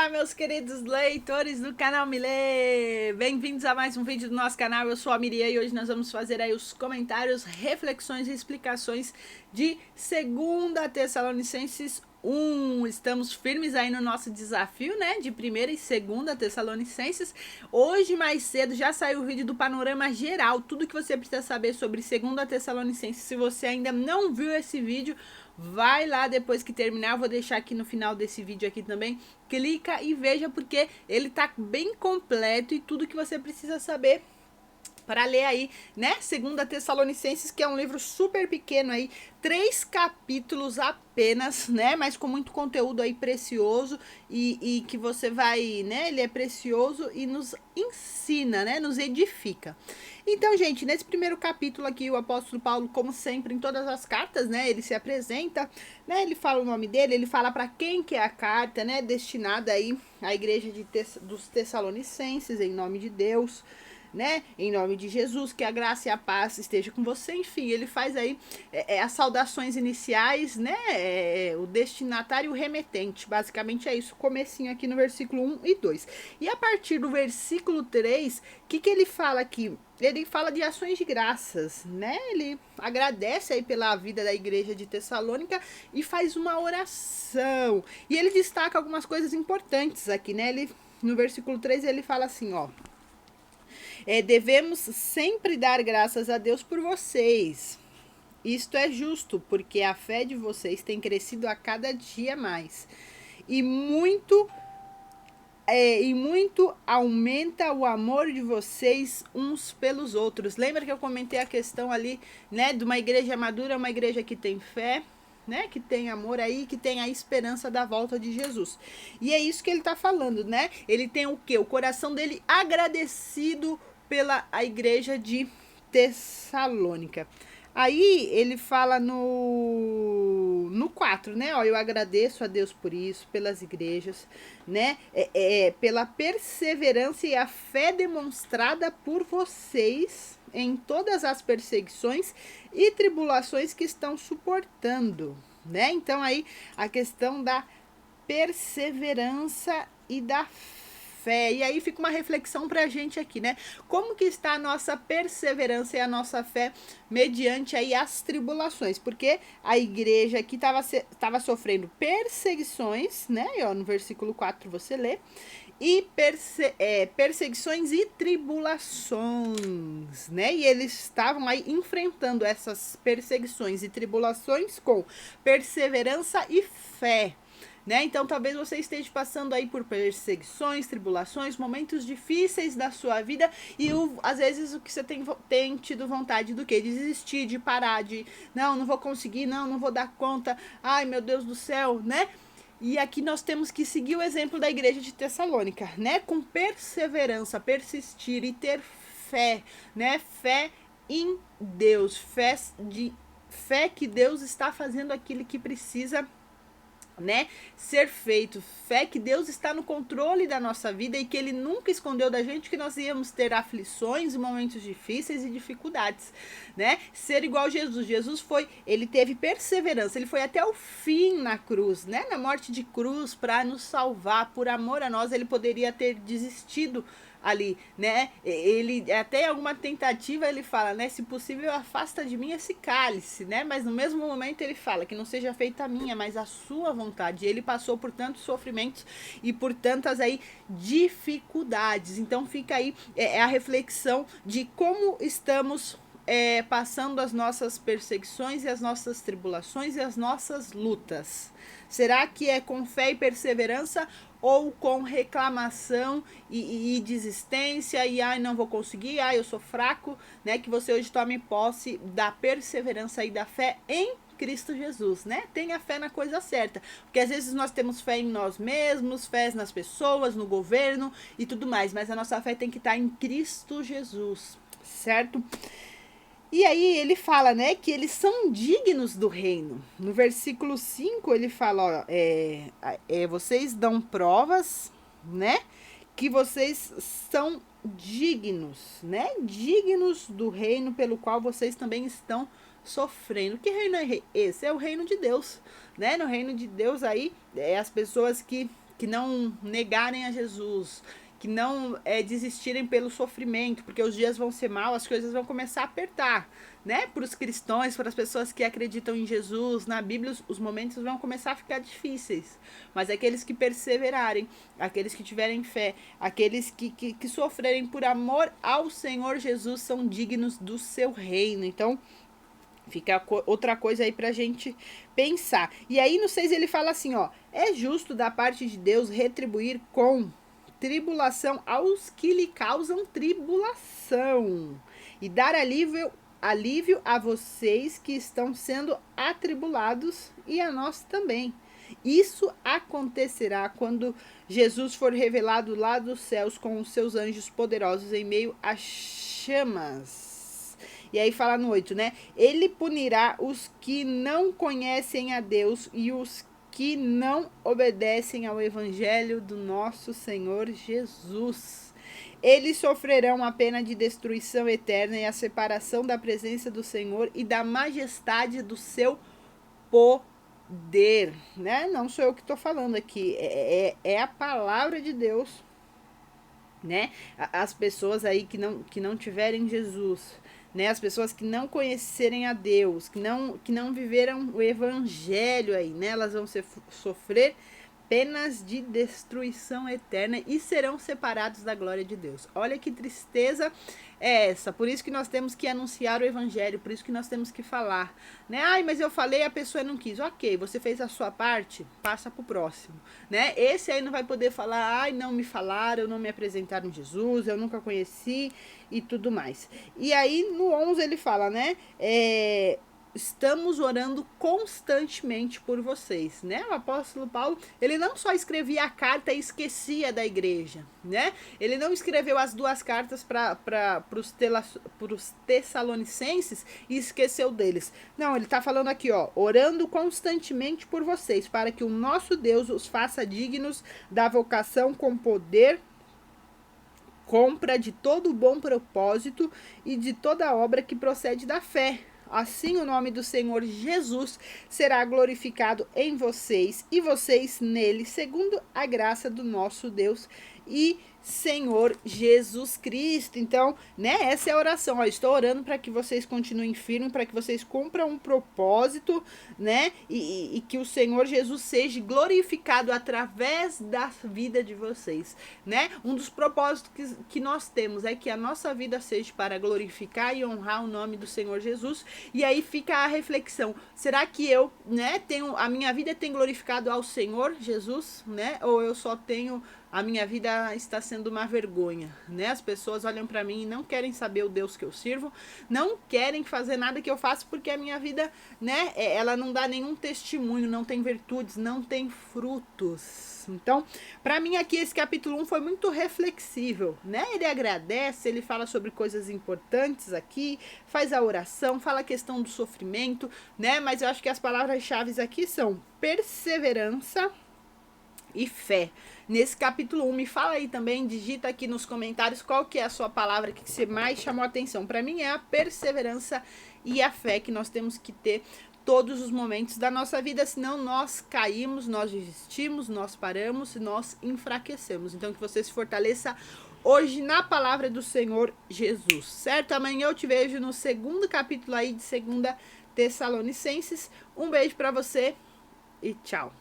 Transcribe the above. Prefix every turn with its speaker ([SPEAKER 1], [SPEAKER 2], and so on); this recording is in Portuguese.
[SPEAKER 1] Olá, meus queridos leitores do canal Milê! Bem-vindos a mais um vídeo do nosso canal. Eu sou a Miriam e hoje nós vamos fazer aí os comentários, reflexões e explicações de 2 Tessalonicenses 1. Estamos firmes aí no nosso desafio, né? De 1ª e 2ª Tessalonicenses. Hoje, mais cedo, já saiu o vídeo do panorama geral, tudo que você precisa saber sobre 2ª Tessalonicenses. Se você ainda não viu esse vídeo, vai lá depois que terminar, eu vou deixar aqui no final desse vídeo aqui também. Clica e veja porque ele tá bem completo e tudo que você precisa saber para ler aí, né? 2ª Tessalonicenses, que é um livro super pequeno aí, 3 capítulos apenas, né? Mas com muito conteúdo aí precioso e que você vai, né? Ele é precioso e nos ensina, né? Nos edifica. Então, gente, nesse primeiro capítulo aqui, o apóstolo Paulo, como sempre, em todas as cartas, né? Ele se apresenta, né? Ele fala o nome dele, ele fala para quem que é a carta, né? Destinada aí à igreja dos Tessalonicenses, em nome de Deus, né? Em nome de Jesus, que a graça e a paz esteja com você. Enfim, ele faz aí as saudações iniciais, né? O destinatário e o remetente. Basicamente é isso, comecinho aqui no versículo 1 e 2. E a partir do versículo 3, o que ele fala aqui? Ele fala de ações de graças, né? Ele agradece aí pela vida da igreja de Tessalônica e faz uma oração. E ele destaca algumas coisas importantes aqui, né? Ele, no versículo 3 ele fala assim, ó. Devemos sempre dar graças a Deus por vocês. Isto é justo, porque a fé de vocês tem crescido a cada dia mais. E muito aumenta o amor de vocês uns pelos outros. Lembra que eu comentei a questão ali, né, de uma igreja madura, uma igreja que tem fé, né, que tem amor aí, que tem a esperança da volta de Jesus. E é isso que ele tá falando, né? Ele tem o quê? O coração dele agradecido pela a igreja de Tessalônica. Aí ele fala no 4, né? Ó, eu agradeço a Deus por isso, pelas igrejas, né? Pela perseverança e a fé demonstrada por vocês em todas as perseguições e tribulações que estão suportando, né? Então aí a questão da perseverança e da fé. E aí fica uma reflexão pra gente aqui, né? Como que está a nossa perseverança e a nossa fé mediante aí as tribulações? Porque a igreja aqui estava sofrendo perseguições, né? E, ó, no versículo 4 você lê. E perseguições e tribulações, né? E eles estavam aí enfrentando essas perseguições e tribulações com perseverança e fé, né? Então talvez você esteja passando aí por perseguições, tribulações, momentos difíceis da sua vida e às vezes o que você tem tido vontade do quê? De desistir, de parar, de não vou conseguir, não vou dar conta, ai meu Deus do céu, né? E aqui nós temos que seguir o exemplo da igreja de Tessalônica, né? Com perseverança, persistir e ter fé, né? Fé em Deus, fé que Deus está fazendo aquilo que precisa, né, ser feito. Fé que Deus está no controle da nossa vida e que Ele nunca escondeu da gente que nós íamos ter aflições e momentos difíceis e dificuldades, né? Ser igual a Jesus. Jesus ele teve perseverança, ele foi até o fim na cruz, né? Na morte de cruz para nos salvar, por amor a nós. Ele poderia ter desistido ali, né? Ele até alguma tentativa ele fala, né? Se possível afasta de mim esse cálice, né? Mas no mesmo momento ele fala que não seja feita a minha, mas a sua vontade. Ele passou por tantos sofrimentos e por tantas aí dificuldades. Então fica aí a reflexão de como estamos passando as nossas perseguições e as nossas tribulações e as nossas lutas. Será que é com fé e perseverança ou com reclamação e desistência e ai não vou conseguir, ai eu sou fraco, né? Que você hoje tome posse da perseverança e da fé em Cristo Jesus, né? Tenha fé na coisa certa, porque às vezes nós temos fé em nós mesmos, fé nas pessoas, no governo e tudo mais, mas a nossa fé tem que estar em Cristo Jesus, certo? E aí ele fala, né, que eles são dignos do reino. No versículo 5 ele fala, ó, vocês dão provas, né, que vocês são dignos, né, dignos do reino pelo qual vocês também estão sofrendo. Que reino é esse? É o reino de Deus, né? No reino de Deus aí, as pessoas que não negarem a Jesus, que não desistirem pelo sofrimento, porque os dias vão ser maus, as coisas vão começar a apertar, né? Para os cristãos, para as pessoas que acreditam em Jesus, na Bíblia, os momentos vão começar a ficar difíceis. Mas aqueles que perseverarem, aqueles que tiverem fé, aqueles que sofrerem por amor ao Senhor Jesus são dignos do seu reino. Então, fica outra coisa aí pra gente pensar. E aí no 6 ele fala assim, ó: é justo da parte de Deus retribuir com tribulação aos que lhe causam tribulação e dar alívio a vocês que estão sendo atribulados e a nós também. Isso acontecerá quando Jesus for revelado lá dos céus com os seus anjos poderosos em meio a chamas. E aí fala no 8, né? Ele punirá os que não conhecem a Deus e os que não obedecem ao evangelho do nosso Senhor Jesus. Eles sofrerão a pena de destruição eterna e a separação da presença do Senhor e da majestade do seu poder, né? Não sou eu que estou falando aqui, é a palavra de Deus, né? As pessoas aí que não tiverem Jesus, né, as pessoas que não conhecerem a Deus, que não viveram o evangelho aí, né, elas vão sofrer penas de destruição eterna e serão separados da glória de Deus. Olha que tristeza é essa. Por isso que nós temos que anunciar o evangelho, por isso que nós temos que falar, né? Ai, mas eu falei, a pessoa não quis. Ok, você fez a sua parte, passa pro próximo, né? Esse aí não vai poder falar, ai, não me falaram, não me apresentaram Jesus, eu nunca conheci e tudo mais. E aí no 11 ele fala, né? Estamos orando constantemente por vocês, né? O apóstolo Paulo, ele não só escrevia a carta e esquecia da igreja, né? Ele não escreveu as duas cartas para os tessalonicenses e esqueceu deles. Não, ele tá falando aqui, ó, orando constantemente por vocês, para que o nosso Deus os faça dignos da vocação com poder, compra de todo bom propósito e de toda obra que procede da fé. Assim o nome do Senhor Jesus será glorificado em vocês e vocês nele, segundo a graça do nosso Deus e Senhor Jesus Cristo. Então, né, essa é a oração. Ó, estou orando para que vocês continuem firmes, para que vocês cumpram um propósito, né, e que o Senhor Jesus seja glorificado através da vida de vocês, né? Um dos propósitos que nós temos é que a nossa vida seja para glorificar e honrar o nome do Senhor Jesus. E aí fica a reflexão: será que eu, né, a minha vida tem glorificado ao Senhor Jesus, né? Ou eu só tenho, a minha vida está sendo uma vergonha, né? As pessoas olham para mim e não querem saber o Deus que eu sirvo, não querem fazer nada que eu faço porque a minha vida, né, ela não dá nenhum testemunho, não tem virtudes, não tem frutos. Então, para mim aqui esse capítulo 1 foi muito reflexível, né? Ele agradece, ele fala sobre coisas importantes aqui, faz a oração, fala a questão do sofrimento, né? Mas eu acho que as palavras-chave aqui são perseverança e fé. Nesse capítulo 1, me fala aí também, digita aqui nos comentários qual que é a sua palavra que você mais chamou a atenção. Para mim é a perseverança e a fé que nós temos que ter todos os momentos da nossa vida, senão nós caímos, nós desistimos, nós paramos, nós enfraquecemos. Então que você se fortaleça hoje na palavra do Senhor Jesus, certo? Amanhã eu te vejo no segundo capítulo aí de 2 Tessalonicenses. Um beijo para você e tchau.